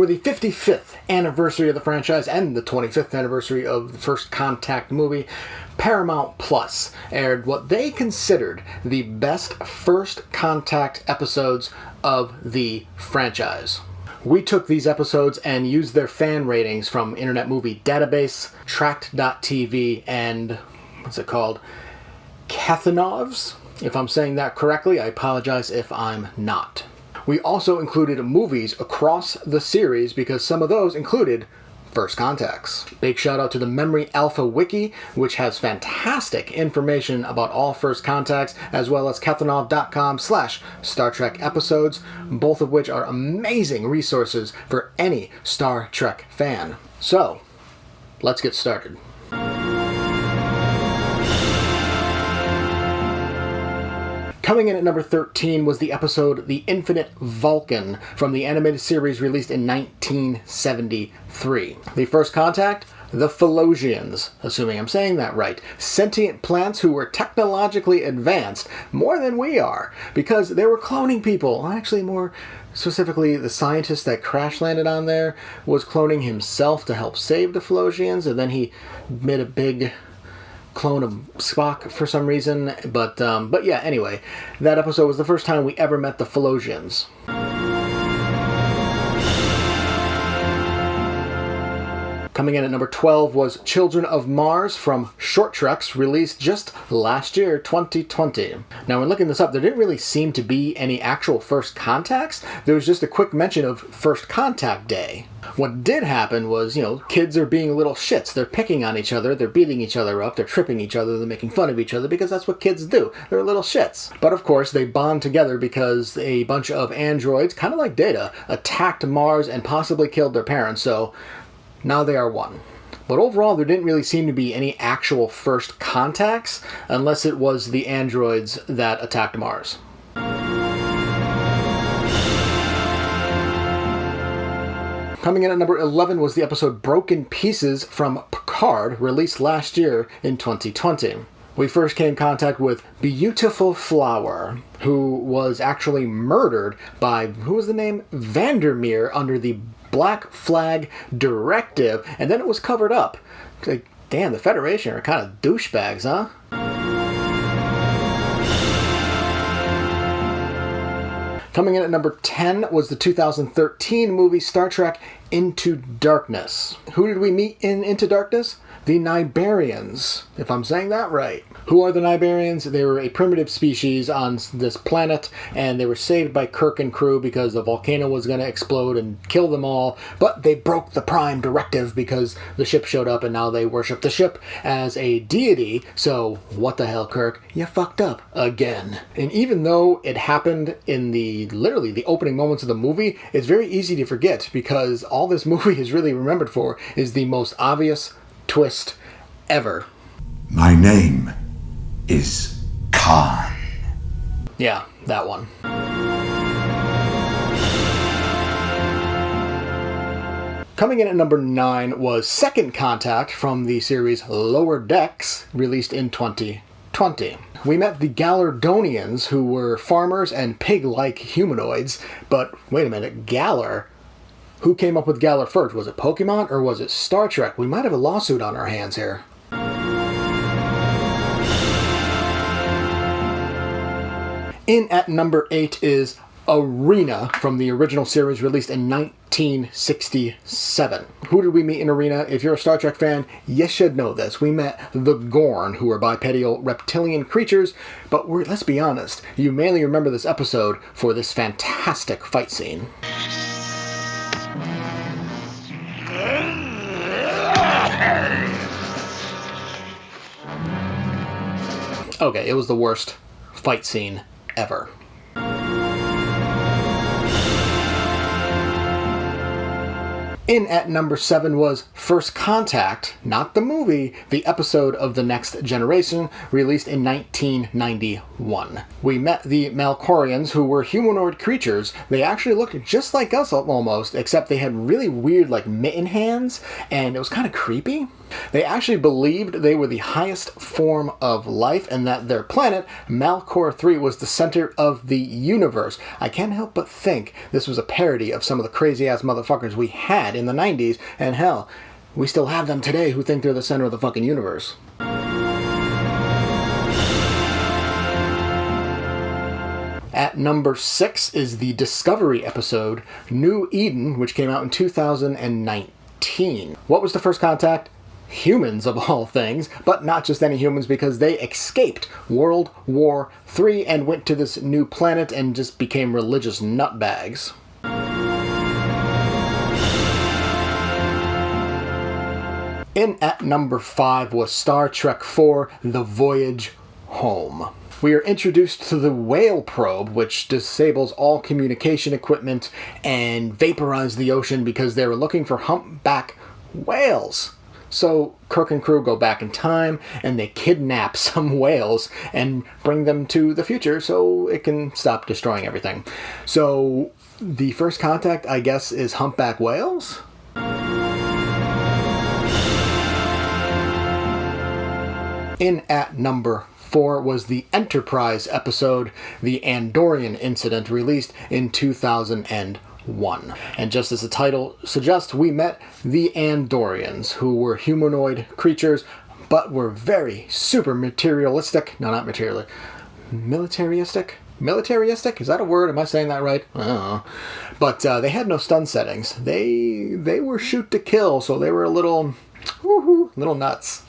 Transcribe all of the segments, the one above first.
the 55th anniversary of the franchise and the 25th anniversary of the First Contact movie, Paramount Plus aired what they considered the best First Contact episodes of the franchise. We took these episodes and used their fan ratings from Internet Movie Database, Tracked.tv, and, what's it called? Kathanov's? If I'm saying that correctly, I apologize if I'm not. We also included movies across the series because some of those included First Contacts. Big shout out to the Memory Alpha Wiki, which has fantastic information about all First Contacts, as well as kathanov.com/Star Trek episodes, both of which are amazing resources for any Star Trek fan. So, let's get started. Coming in at number 13 was the episode The Infinite Vulcan from the animated series released in 1973. The First Contact, the Philosians, assuming I'm saying that right, sentient plants who were technologically advanced more than we are because they were cloning people. Actually, more specifically, the scientist that crash landed on there was cloning himself to help save the Philosians, and then he made a big clone of Spock for some reason, but yeah, anyway, that episode was the first time we ever met the Philosians. Coming in at number 12 was Children of Mars from Short Treks, released just last year, 2020. Now, when looking this up, there didn't really seem to be any actual First Contacts. There was just a quick mention of First Contact Day. What did happen was, kids are being little shits. They're picking on each other, they're beating each other up, they're tripping each other, they're making fun of each other, because that's what kids do. They're little shits. But of course, they bond together because a bunch of androids, kind of like Data, attacked Mars and possibly killed their parents, so now they are one. But overall, there didn't really seem to be any actual First Contacts, unless it was the androids that attacked Mars. Coming in at number 11 was the episode Broken Pieces from Picard, released last year in 2020. We first came in contact with Beautiful Flower, who was actually murdered by, who was the name? Vandermeer, under the Black Flag Directive, and then it was covered up. Like, damn, the Federation are kind of douchebags, huh? Coming in at number 10 was the 2013 movie Star Trek Into Darkness. Who did we meet in Into Darkness? The Nibarians, if I'm saying that right. Who are the Nibarians? They were a primitive species on this planet, and they were saved by Kirk and crew because the volcano was going to explode and kill them all, but they broke the Prime Directive because the ship showed up, and now they worship the ship as a deity, so what the hell, Kirk? You fucked up again. And even though it happened in literally the opening moments of the movie, it's very easy to forget because all this movie is really remembered for is the most obvious twist ever. My name is Khan. Yeah, that one. Coming in at number 9 was Second Contact from the series Lower Decks, released in 2020. We met the Galardonians, who were farmers and pig-like humanoids, but wait a minute, Galar? Who came up with Galar first? Was it Pokemon or was it Star Trek? We might have a lawsuit on our hands here. In at number 8 is Arena from the original series released in 1967. Who did we meet in Arena? If you're a Star Trek fan, you should know this. We met the Gorn, who are bipedal reptilian creatures, but let's be honest, you mainly remember this episode for this fantastic fight scene. Okay, it was the worst fight scene ever. In at number 7 was First Contact, not the movie, the episode of The Next Generation, released in 1991. We met the Malkorians, who were humanoid creatures. They actually looked just like us almost, except they had really weird, mitten hands, and it was kind of creepy. They actually believed they were the highest form of life and that their planet, Malcor 3, was the center of the universe. I can't help but think this was a parody of some of the crazy-ass motherfuckers we had in the 90s, and hell, we still have them today who think they're the center of the fucking universe. At number 6 is the Discovery episode, New Eden, which came out in 2019. What was the first contact? Humans, of all things, but not just any humans, because they escaped World War III and went to this new planet and just became religious nutbags. In at number 5 was Star Trek IV, The Voyage Home. We are introduced to the whale probe, which disables all communication equipment and vaporized the ocean because they were looking for humpback whales. So Kirk and crew go back in time and they kidnap some whales and bring them to the future so it can stop destroying everything. So the first contact, I guess, is humpback whales? In at number 4 was the Enterprise episode, The Andorian Incident, released in 2001. And just as the title suggests, we met the Andorians, who were humanoid creatures, but were very super materialistic. No, not materialistic. Militaristic? Militaristic? Is that a word? Am I saying that right? I don't know. But they had no stun settings. They were shoot to kill, so they were a little nuts.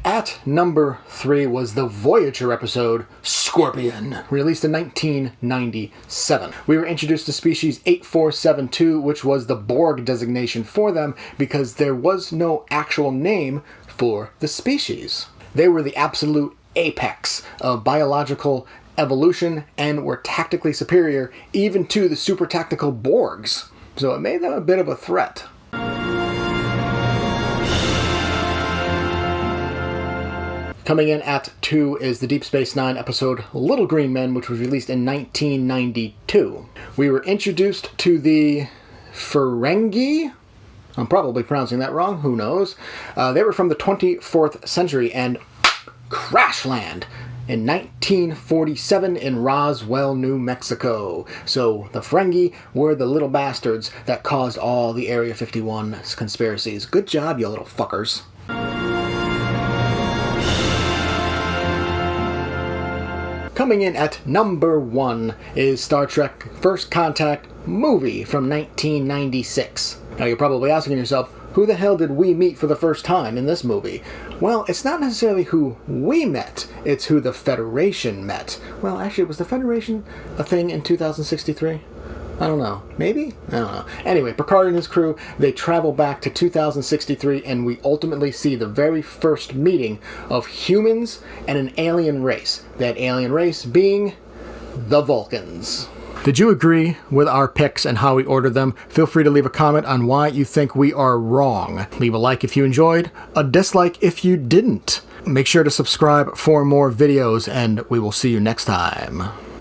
At number 3 was the Voyager episode, Scorpion, released in 1997. We were introduced to species 8472, which was the Borg designation for them because there was no actual name for the species. They were the absolute apex of biological evolution and were tactically superior even to the super tactical Borgs. So it made them a bit of a threat. Coming in at 2 is the Deep Space Nine episode Little Green Men, which was released in 1992. We were introduced to the Ferengi. I'm probably pronouncing that wrong, who knows. They were from the 24th century and crash land in 1947 in Roswell, New Mexico. So the Ferengi were the little bastards that caused all the Area 51 conspiracies. Good job, you little fuckers. Coming in at number 1 is Star Trek First Contact movie from 1996. Now you're probably asking yourself, who the hell did we meet for the first time in this movie? Well, it's not necessarily who we met, it's who the Federation met. Well, actually, was the Federation a thing in 2063? I don't know. Maybe? I don't know. Anyway, Picard and his crew, they travel back to 2063 and we ultimately see the very first meeting of humans and an alien race. That alien race being the Vulcans. Did you agree with our picks and how we ordered them? Feel free to leave a comment on why you think we are wrong. Leave a like if you enjoyed, a dislike if you didn't. Make sure to subscribe for more videos and we will see you next time.